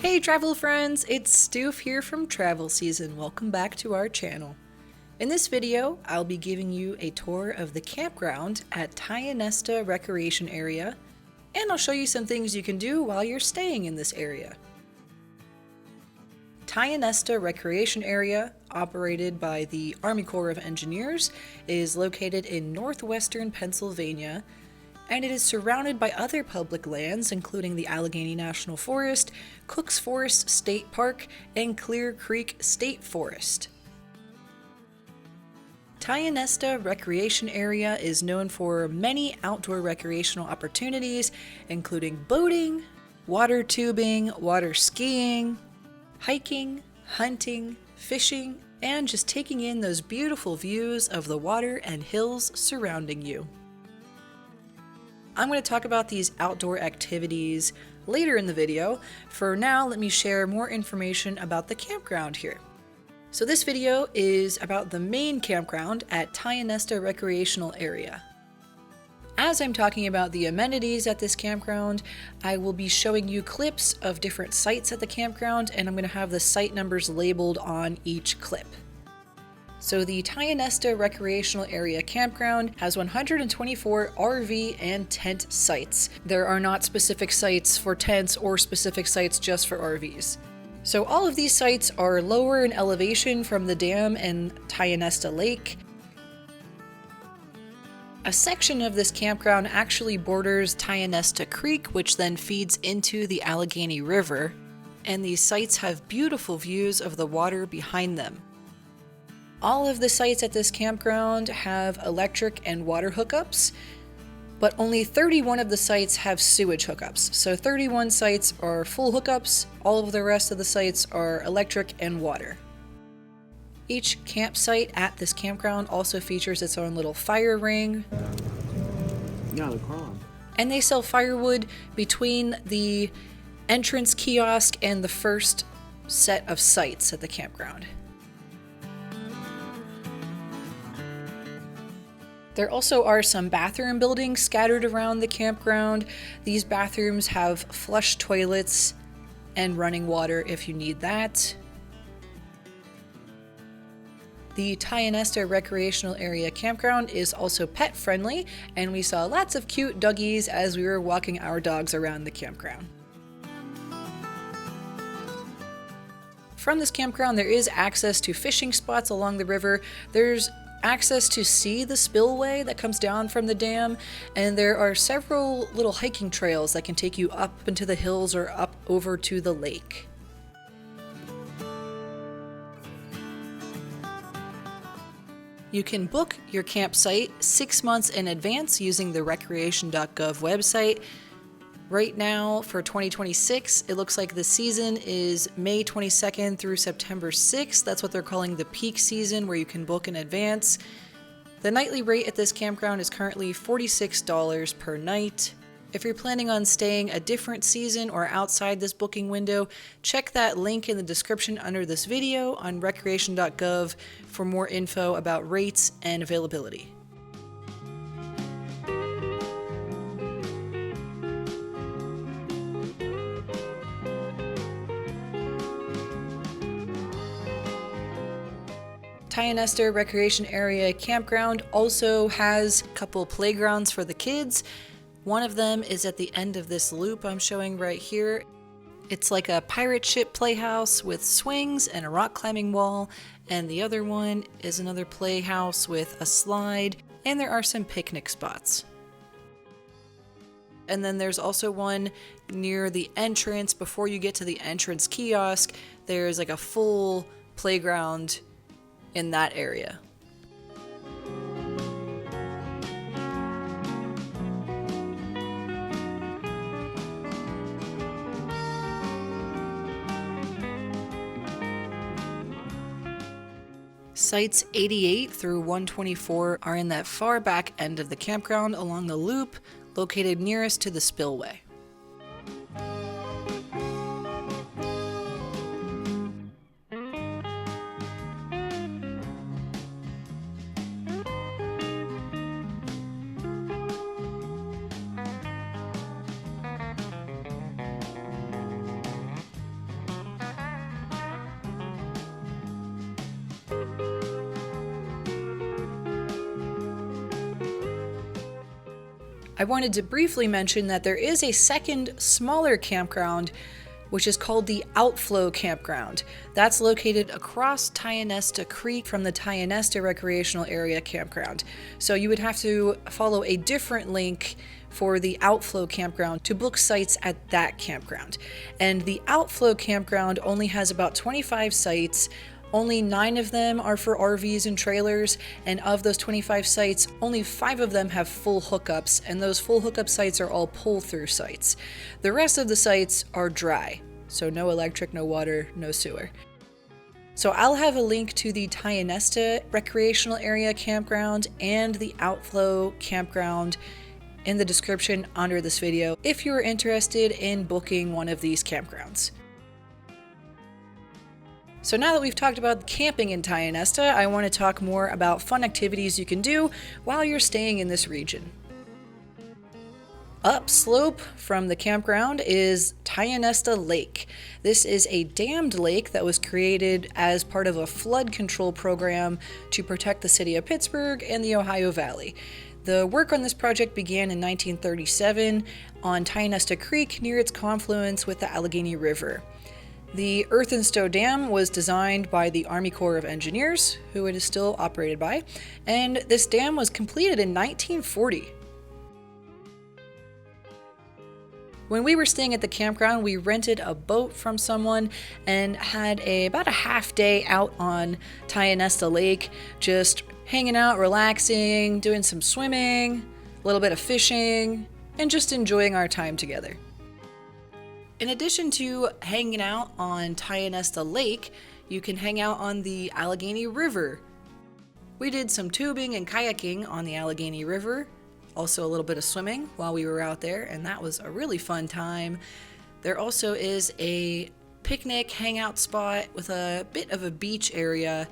Hey travel friends, it's Stoof here from Travel SzN. Welcome back to our channel. In this video, I'll be giving you a tour of the campground at Tionesta Recreation Area, and I'll show you some things you can do while you're staying in this area. Tionesta Recreation Area, operated by the Army Corps of Engineers, is located in northwestern Pennsylvania, and it is surrounded by other public lands including the Allegheny National Forest, Cooks Forest State Park, and Clear Creek State Forest. Tionesta Recreation Area is known for many outdoor recreational opportunities, including boating, water tubing, water skiing, hiking, hunting, fishing, and just taking in those beautiful views of the water and hills surrounding you. I'm going to talk about these outdoor activities later in the video. For now, let me share more information about the campground here. So this video is about the main campground at Tionesta Recreational Area. As I'm talking about the amenities at this campground, I will be showing you clips of different sites at the campground, and I'm going to have the site numbers labeled on each clip. So the Tionesta Recreational Area Campground has 124 RV and tent sites. There are not specific sites for tents or specific sites just for RVs. So all of these sites are lower in elevation from the dam and Tionesta Lake. A section of this campground actually borders Tionesta Creek, which then feeds into the Allegheny River, and these sites have beautiful views of the water behind them. All of the sites at this campground have electric and water hookups, but only 31 of the sites have sewage hookups. So 31 sites are full hookups, all of the rest of the sites are electric and water. Each campsite at this campground also features its own little fire ring. Yeah, they're crawling. And they sell firewood between the entrance kiosk and the first set of sites at the campground. There also are some bathroom buildings scattered around the campground. These bathrooms have flush toilets and running water if you need that. The Tionesta Recreational Area Campground is also pet friendly, and we saw lots of cute doggies as we were walking our dogs around the campground. From this campground, there is access to fishing spots along the river. There's access to see the spillway that comes down from the dam, and there are several little hiking trails that can take you up into the hills or up over to the lake. You can book your campsite 6 months in advance using the recreation.gov website. Right now, for 2026, it looks like the season is May 22nd through September 6th. That's what they're calling the peak season, where you can book in advance. The nightly rate at this campground is currently $46 per night. If you're planning on staying a different season or outside this booking window, check that link in the description under this video on recreation.gov for more info about rates and availability. Tionesta Recreation Area Campground also has a couple playgrounds for the kids. One of them is at the end of this loop I'm showing right here. It's like a pirate ship playhouse with swings and a rock climbing wall, and the other one is another playhouse with a slide, and there are some picnic spots. And then there's also one near the entrance. Before you get to the entrance kiosk, there's like a full playground in that area. Sites 88 through 124 are in that far back end of the campground along the loop, located nearest to the spillway. I wanted to briefly mention that there is a second, smaller campground, which is called the Outflow Campground. That's located across Tionesta Creek from the Tionesta Recreational Area Campground. So you would have to follow a different link for the Outflow Campground to book sites at that campground. And the Outflow Campground only has about 25 sites. Only 9 of them are for RVs and trailers, and of those 25 sites, only 5 of them have full hookups, and those full hookup sites are all pull-through sites. The rest of the sites are dry, so no electric, no water, no sewer. So I'll have a link to the Tionesta Recreational Area Campground and the Outflow Campground in the description under this video if you're interested in booking one of these campgrounds. So now that we've talked about camping in Tionesta, I want to talk more about fun activities you can do while you're staying in this region. Upslope from the campground is Tionesta Lake. This is a dammed lake that was created as part of a flood control program to protect the city of Pittsburgh and the Ohio Valley. The work on this project began in 1937 on Tionesta Creek near its confluence with the Allegheny River. The Earth and Stowe Dam was designed by the Army Corps of Engineers, who it is still operated by, and this dam was completed in 1940. When we were staying at the campground, we rented a boat from someone and had about a half day out on Tionesta Lake, just hanging out, relaxing, doing some swimming, a little bit of fishing, and just enjoying our time together. In addition to hanging out on Tionesta Lake, you can hang out on the Allegheny River. We did some tubing and kayaking on the Allegheny River, also a little bit of swimming while we were out there, and that was a really fun time. There also is a picnic hangout spot with a bit of a beach area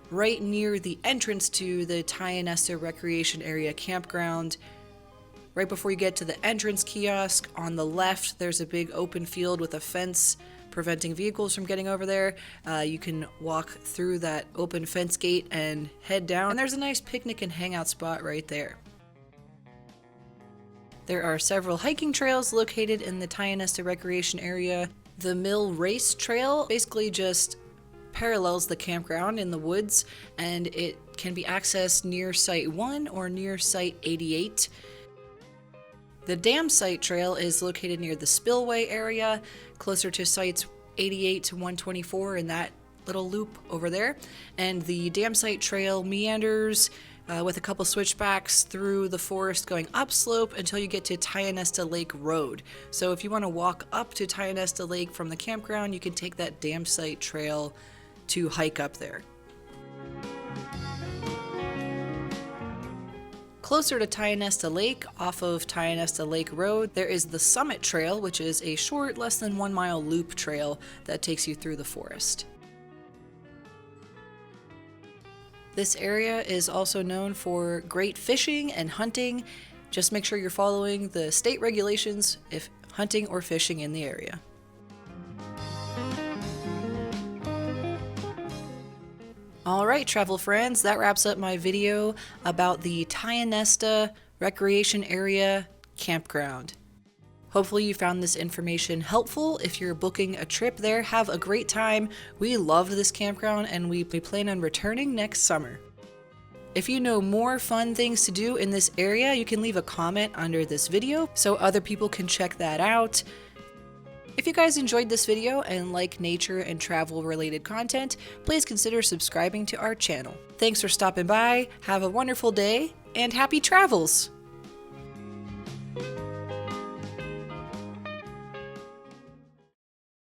right near the entrance to the Tionesta Recreation Area Campground. Right before you get to the entrance kiosk, on the left, there's a big open field with a fence preventing vehicles from getting over there. You can walk through that open fence gate and head down, and there's a nice picnic and hangout spot right there. There are several hiking trails located in the Tionesta Recreation Area. The Mill Race Trail basically just parallels the campground in the woods, and it can be accessed near Site 1 or near Site 88. The Dam Site Trail is located near the Spillway area, closer to Sites 88 to 124 in that little loop over there. And the Dam Site Trail meanders with a couple switchbacks through the forest going upslope until you get to Tionesta Lake Road. So if you want to walk up to Tionesta Lake from the campground, you can take that Dam Site Trail to hike up there. Closer to Tionesta Lake, off of Tionesta Lake Road, there is the Summit Trail, which is a short, less than 1 mile loop trail that takes you through the forest. This area is also known for great fishing and hunting. Just make sure you're following the state regulations if hunting or fishing in the area. Alright, travel friends, that wraps up my video about the Tionesta Recreation Area Campground. Hopefully you found this information helpful. If you're booking a trip there, have a great time. We love this campground and we plan on returning next summer. If you know more fun things to do in this area, you can leave a comment under this video so other people can check that out. If you guys enjoyed this video and like nature and travel related content, please consider subscribing to our channel. Thanks for stopping by, have a wonderful day, and happy travels!